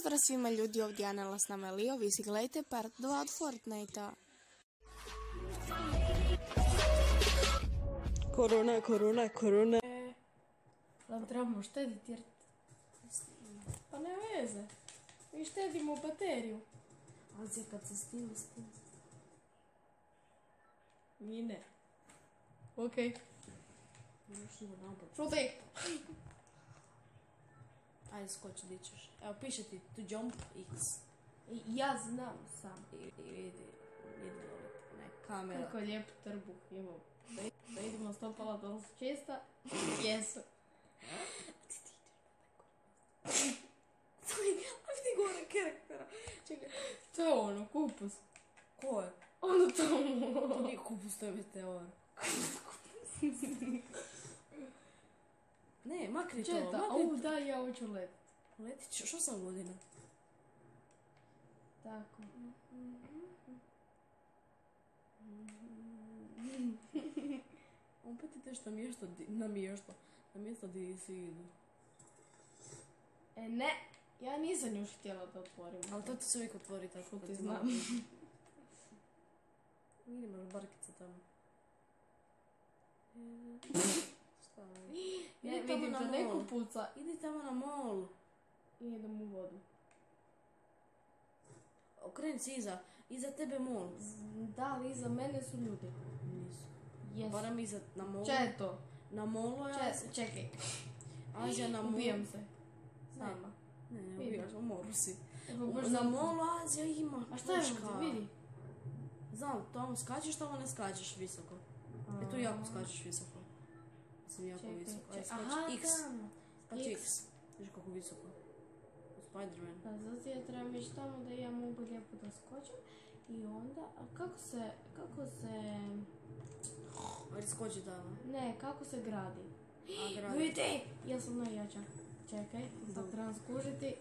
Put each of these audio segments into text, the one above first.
Pozdrav svima ljudi, ovdje Anela s nama Lio, vi si gledajte part 2 od Fortnite-a. Korona. Ali trebamo štediti jer... Pa ne veze. Mi štedimo bateriju. Ali kad se stili. Mi ne. Okej. Šuti! Ajde, skoči, di ćeš. Evo, piše ti to jump x. Ja znam sam. Idi dole. Ne, kamera. Kako lijep trbuh imam. Da idemo stopala da su čista. Jesu. Ti ideš. A vidi gore karaktera. Čekaj. To je ono, kupus. Ko je? Ono tamo. To nije kupus, to je meteor. Ne, makni to, Četa, makni to. da, ja hoću letit. Letit ćeš 8 godina. Tako. Opet ideš na mjesto gdje si idu. Ne, ja nisam još htjela da otvorim. Ali to ti se uvijek otvori tako. Što kad ti ti znam. Vidi, imaš barkica tamo. Šta je? Ne, Idi tamo vidim na da mol. neko puca. Idi tamo na mol. I idem u vodu. Okreni se iza tebe mol. Da, ali iza mene su ljudi. Nisu. Jesu. Barem iza, na molu. Četo. Na molu je Čekaj. Azija na molu. Ubijam se. Sama. Ne, ubijaš, u moru si. Evo, baš Na znam. molu Azija ima. A šta je puška. ovdje, vidi? Znam, tamo skačeš, tamo ne skačeš visoko. E tu jako skačeš visoko. Sam jako Čekaj, visoko. Aj, aha, skači X. tamo. Skači X. X. Viš kako visoko. Spider-Man. Pa zato ja trebam ići tamo da ja mogu lijepo da skočim. I onda, a kako se, Ajde skoči tamo. ne, kako se gradi? A gradi. Vidi! Ja sam najjača. Čekaj, sad trebam skužiti.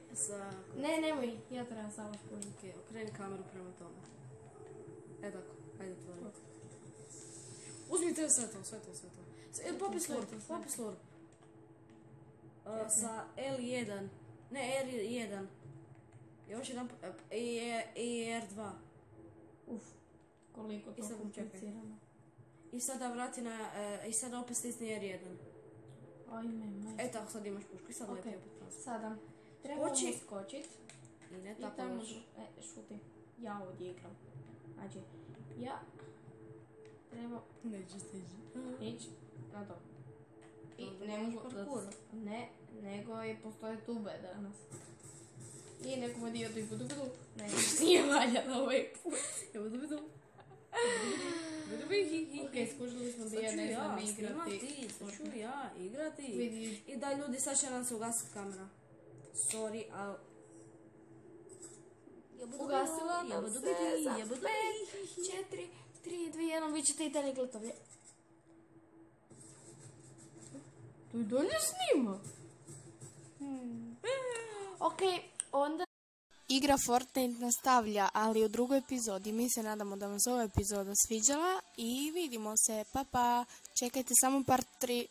Ne, nemoj, ja trebam samo skužiti. Ok, okreni kameru prema tome. E tako, ajde tvori. Uzmite sve to. Popis lore. Sa L1. Ne, R1. Još jedan, R2. Uf, koliko to sad komplicirano. I sada vrati na, i sada opet stisni R1. Ajme, E tako, sad imaš pušku i sad leti Ok, opet pravo. sada trebamo skočit. I ne I tako tamo, loš. šuti, ja ovdje igram. Znači, ja trebam Neće stiži. ići na to. I Onda ne možeš mogu parkour. ne, nego i postoje tube danas. I nekome dio tu i budu. Ne, nije valjano ovaj put. Ok, skužili smo da ja ne znam igrati. Sad ću ja igrati. Vidi. I da ljudi, sad će nam se ugasiti kamera. Sorry, ali... Ugasila nam se za 5, 4, 3, 2, 1, vi ćete i dalje gledati. To i dalje snima. Ok, onda... Igra Fortnite nastavlja, ali u drugoj epizodi. Mi se nadamo da vam se ova epizoda sviđala i vidimo se. Pa pa, čekajte samo part 3.